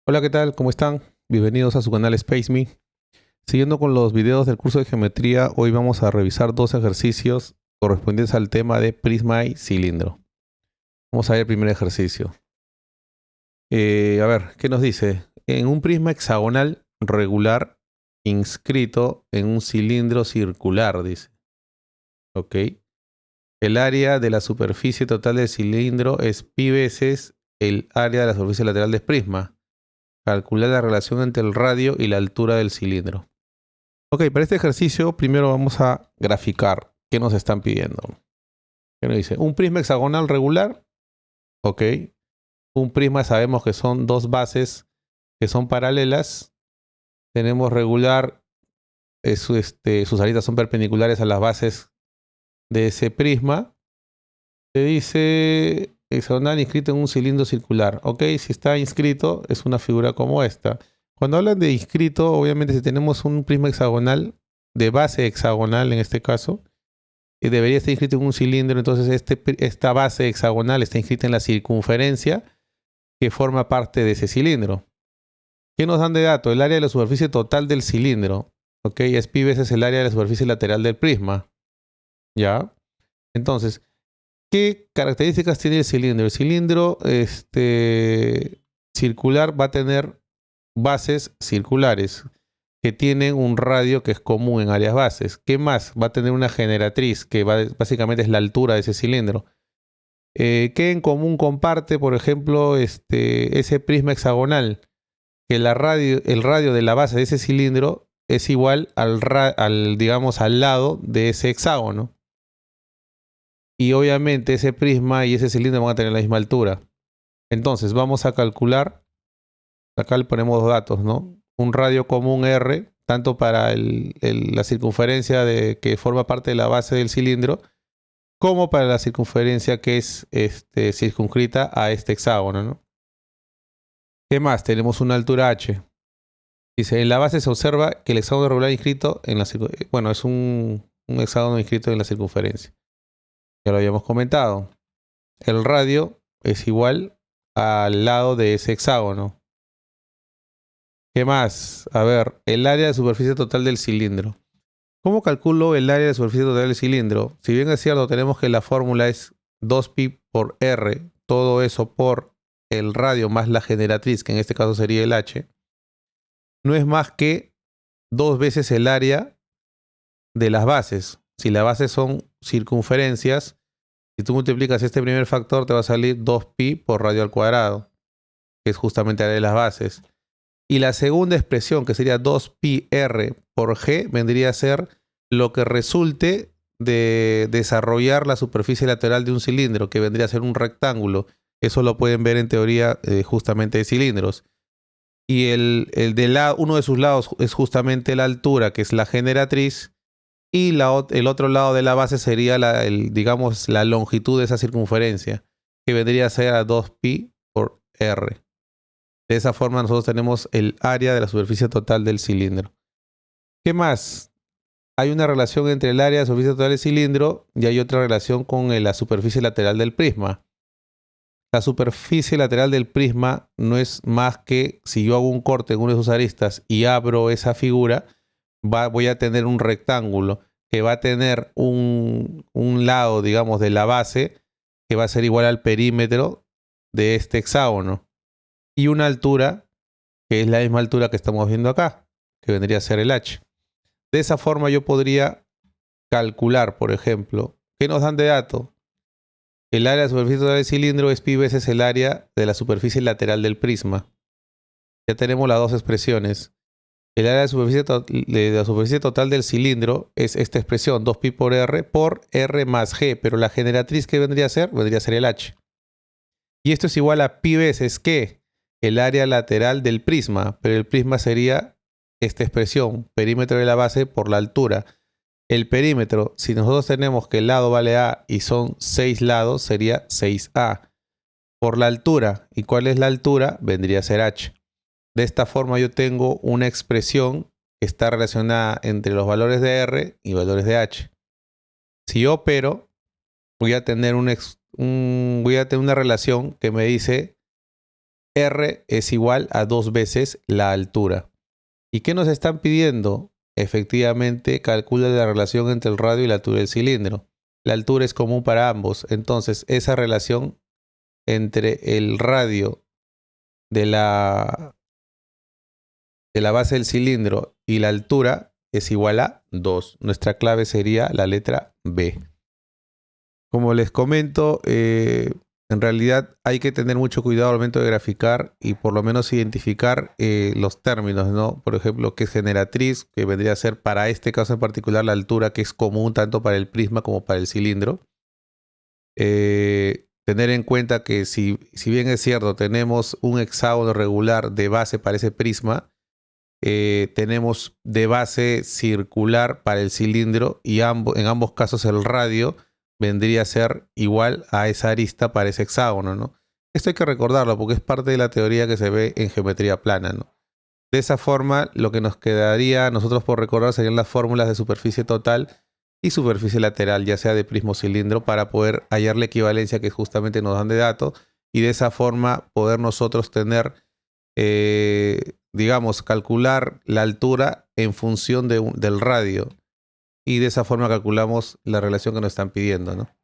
Hola, ¿qué tal? ¿Cómo están? Bienvenidos a su canal Space Me. Siguiendo con los videos del curso de geometría, hoy vamos a revisar dos ejercicios correspondientes al tema de prisma y cilindro. Vamos a ver el primer ejercicio. A ver, ¿qué nos dice? En un prisma hexagonal regular inscrito en un cilindro circular, dice. ¿Ok? El área de la superficie total del cilindro es pi veces el área de la superficie lateral del prisma. Calcular la relación entre el radio y la altura del cilindro. Ok, para este ejercicio primero vamos a graficar qué nos están pidiendo. ¿Qué nos dice? Un prisma hexagonal regular, ok. Un prisma sabemos que son dos bases que son paralelas. Tenemos regular, sus aristas son perpendiculares a las bases de ese prisma. Se dice hexagonal inscrito en un cilindro circular. Ok, si está inscrito es una figura como esta. Cuando hablan de inscrito, obviamente si tenemos un prisma hexagonal, de base hexagonal en este caso, y debería estar inscrito en un cilindro, entonces esta base hexagonal está inscrita en la circunferencia que forma parte de ese cilindro. ¿Qué nos dan de dato? El área de la superficie total del cilindro. ¿Ok? Es pi veces el área de la superficie lateral del prisma. ¿Ya? Entonces, ¿qué características tiene el cilindro? El cilindro circular va a tener bases circulares que tienen un radio que es común en áreas bases. ¿Qué más? Va a tener una generatriz que básicamente es la altura de ese cilindro. ¿Qué en común comparte, por ejemplo, ese prisma hexagonal? Que el radio de la base de ese cilindro es igual digamos, al lado de ese hexágono. Y obviamente ese prisma y ese cilindro van a tener la misma altura. Entonces vamos a calcular, acá le ponemos dos datos, ¿no? Un radio común R, tanto para la circunferencia que forma parte de la base del cilindro, como para la circunferencia que es circunscrita a este hexágono, ¿no? ¿Qué más? Tenemos una altura h. Dice, en la base se observa que el hexágono regular inscrito en la bueno, es un hexágono inscrito en la circunferencia. Ya lo habíamos comentado. El radio es igual al lado de ese hexágono. ¿Qué más? A ver, el área de superficie total del cilindro. ¿Cómo calculo el área de superficie total del cilindro? Si bien es cierto, tenemos que la fórmula es 2pi por r, todo eso por el radio más la generatriz, que en este caso sería el h, no es más que dos veces el área de las bases. Si las bases son circunferencias, si tú multiplicas este primer factor, te va a salir 2pi por radio al cuadrado, que es justamente el área de las bases. Y la segunda expresión, que sería 2pi r por g, vendría a ser lo que resulte de desarrollar la superficie lateral de un cilindro, que vendría a ser un rectángulo. Eso lo pueden ver en teoría justamente de cilindros. Y uno de sus lados es justamente la altura, que es la generatriz, y el otro lado de la base sería digamos, la longitud de esa circunferencia, que vendría a ser a 2pi por r. De esa forma nosotros tenemos el área de la superficie total del cilindro. ¿Qué más? Hay una relación entre el área de la superficie total del cilindro y hay otra relación con la superficie lateral del prisma. La superficie lateral del prisma no es más que si yo hago un corte en una de sus aristas y abro esa figura, voy a tener un rectángulo que va a tener un lado, digamos, de la base que va a ser igual al perímetro de este hexágono y una altura que es la misma altura que estamos viendo acá, que vendría a ser el h. De esa forma yo podría calcular, por ejemplo, ¿qué nos dan de dato? El área de la superficie total del cilindro es pi veces el área de la superficie lateral del prisma. Ya tenemos las dos expresiones. El área de la superficie total del cilindro es esta expresión, 2pi por r más g, pero la generatriz que vendría a ser el h. Y esto es igual a pi veces que el área lateral del prisma, pero el prisma sería esta expresión, perímetro de la base por la altura. El perímetro, si nosotros tenemos que el lado vale a y son 6 lados, sería 6a. Por la altura, ¿y cuál es la altura? Vendría a ser h. De esta forma yo tengo una expresión que está relacionada entre los valores de r y valores de h. Si yo opero, voy a tener una relación que me dice R es igual a 2 veces la altura. ¿Y qué nos están pidiendo? Efectivamente, calcula la relación entre el radio y la altura del cilindro. La altura es común para ambos. Entonces, esa relación entre el radio de la base del cilindro y la altura es igual a 2. Nuestra clave sería la letra B. Como les comento, en realidad hay que tener mucho cuidado al momento de graficar y por lo menos identificar los términos, ¿no? Por ejemplo, qué es generatriz, que vendría a ser para este caso en particular la altura, que es común tanto para el prisma como para el cilindro. Tener en cuenta que si bien es cierto, tenemos un hexágono regular de base para ese prisma, tenemos de base circular para el cilindro y en ambos casos el radio vendría a ser igual a esa arista para ese hexágono, ¿no? Esto hay que recordarlo porque es parte de la teoría que se ve en geometría plana, ¿no? De esa forma, lo que nos quedaría a nosotros por recordar serían las fórmulas de superficie total y superficie lateral, ya sea de prisma o cilindro, para poder hallar la equivalencia que justamente nos dan de datos y de esa forma poder nosotros tener, digamos, calcular la altura en función del radio. Y de esa forma calculamos la relación que nos están pidiendo, ¿no?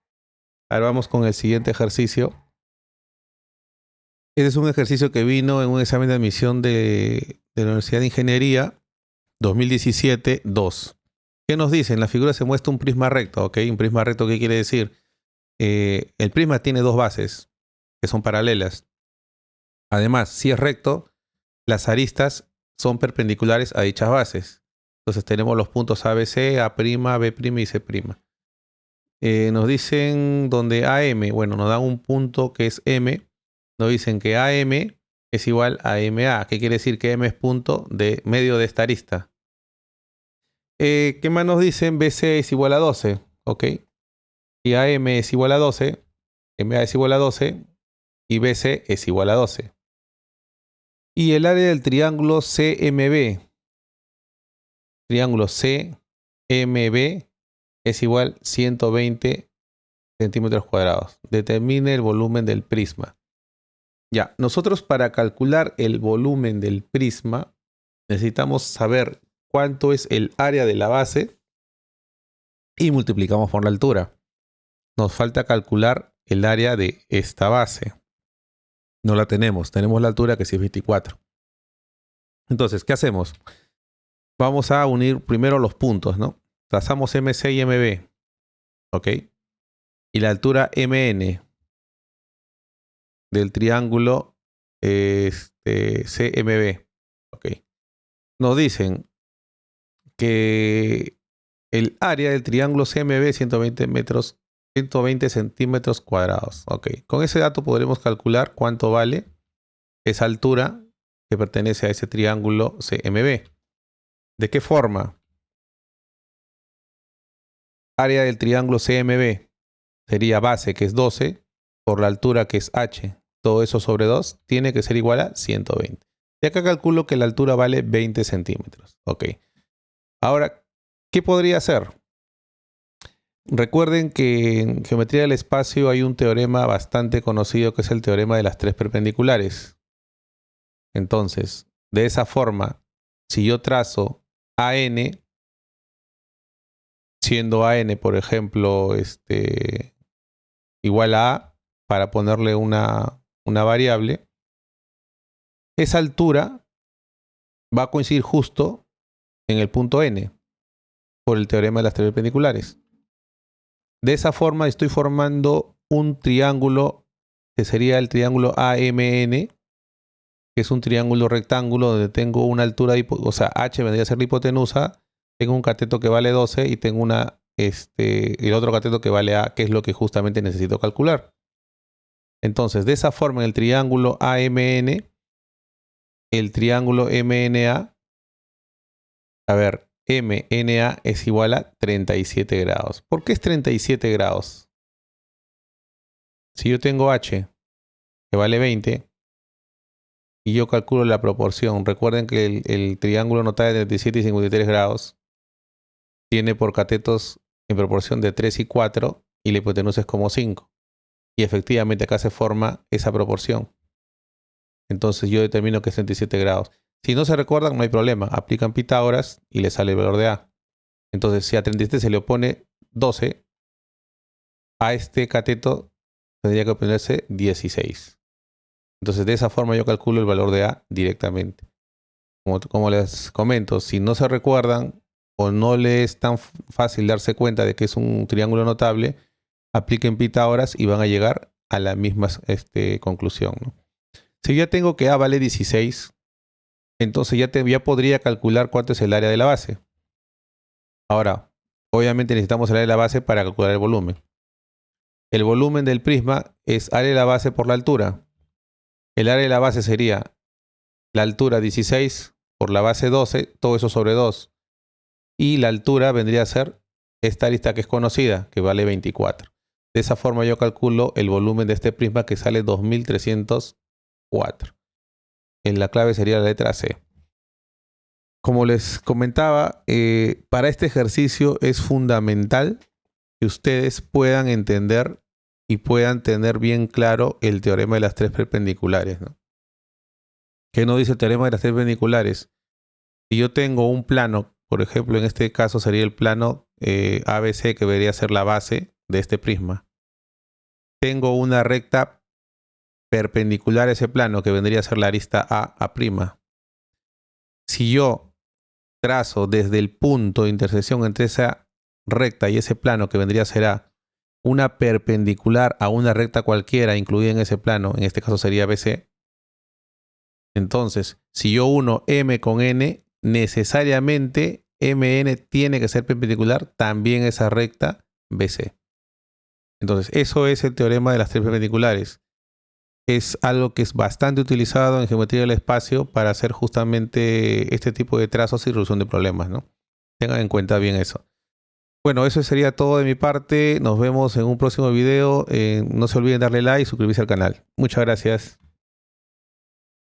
Ahora vamos con el siguiente ejercicio. Este es un ejercicio que vino en un examen de admisión de la Universidad de Ingeniería 2017-2. ¿Qué nos dice? En la figura se muestra un prisma recto, ¿ok? Un prisma recto, ¿qué quiere decir? El prisma tiene dos bases que son paralelas. Además, si es recto, las aristas son perpendiculares a dichas bases. Entonces tenemos los puntos ABC, A', B' y C'. Nos dicen donde AM, bueno, nos dan un punto que es M. Nos dicen que AM es igual a MA. ¿Qué quiere decir? Que M es punto de medio de esta arista. ¿Qué más nos dicen? BC es igual a 12, ¿ok? Y AM es igual a 12, MA es igual a 12 y BC es igual a 12. Y el área del triángulo CMB. Triángulo CMB es igual a 120 centímetros cuadrados. Determine el volumen del prisma. Ya, nosotros para calcular el volumen del prisma necesitamos saber cuánto es el área de la base y multiplicamos por la altura. Nos falta calcular el área de esta base. No la tenemos. Tenemos la altura que sí es 24. Entonces, ¿qué hacemos? Vamos a unir primero los puntos, ¿no? Trazamos MC y MB. ¿Ok? Y la altura MN del triángulo CMB. ¿Ok? Nos dicen que el área del triángulo CMB es 120 centímetros cuadrados. Ok. Con ese dato podremos calcular cuánto vale esa altura que pertenece a ese triángulo CMB. ¿De qué forma? Área del triángulo CMB sería base, que es 12, por la altura, que es h. Todo eso sobre 2 tiene que ser igual a 120. Y acá calculo que la altura vale 20 centímetros. Ok. Ahora, ¿qué podría hacer? Recuerden que en geometría del espacio hay un teorema bastante conocido que es el teorema de las tres perpendiculares. Entonces, de esa forma, si yo trazo AN, siendo AN, por ejemplo, igual a A, para ponerle una variable, esa altura va a coincidir justo en el punto N, por el teorema de las tres perpendiculares. De esa forma estoy formando un triángulo que sería el triángulo AMN, que es un triángulo rectángulo donde tengo una altura, o sea, H vendría a ser la hipotenusa, tengo un cateto que vale 12 y tengo el otro cateto que vale A, que es lo que justamente necesito calcular. Entonces, de esa forma, en el triángulo AMN, el triángulo MNA, a ver, MNA es igual a 37 grados. ¿Por qué es 37 grados? Si yo tengo H, que vale 20, y yo calculo la proporción, recuerden que el triángulo notable de 37 y 53 grados tiene por catetos en proporción de 3 y 4, y la hipotenusa es como 5. Y efectivamente acá se forma esa proporción. Entonces yo determino que es 37 grados. Si no se recuerdan, no hay problema. Aplican Pitágoras y le sale el valor de A. Entonces, si a 37 se le opone 12, a este cateto tendría que oponerse 16. Entonces, de esa forma yo calculo el valor de A directamente. Como les comento, si no se recuerdan o no les es tan fácil darse cuenta de que es un triángulo notable, apliquen Pitágoras y van a llegar a la misma conclusión, ¿no? Si ya tengo que A vale 16, entonces ya podría calcular cuánto es el área de la base. Ahora, obviamente necesitamos el área de la base para calcular el volumen. El volumen del prisma es área de la base por la altura. El área de la base sería la altura 16 por la base 12, todo eso sobre 2. Y la altura vendría a ser esta arista que es conocida, que vale 24. De esa forma yo calculo el volumen de este prisma que sale 2304. La clave sería la letra C. Como les comentaba, para este ejercicio es fundamental que ustedes puedan entender y puedan tener bien claro el teorema de las tres perpendiculares, ¿no? ¿Qué nos dice el teorema de las tres perpendiculares? Si yo tengo un plano, por ejemplo, en este caso sería el plano ABC, que debería ser la base de este prisma. Tengo una recta perpendicular a ese plano, que vendría a ser la arista A'. Si yo trazo desde el punto de intersección entre esa recta y ese plano, que vendría a ser A, una perpendicular a una recta cualquiera incluida en ese plano, en este caso sería BC. Entonces, si yo uno M con N, necesariamente MN tiene que ser perpendicular también a esa recta BC. Entonces, eso es el teorema de las tres perpendiculares. Es algo que es bastante utilizado en geometría del espacio para hacer justamente este tipo de trazos y resolución de problemas, ¿no? Tengan en cuenta bien eso. Bueno, eso sería todo de mi parte. Nos vemos en un próximo video. No se olviden darle like y suscribirse al canal. Muchas gracias.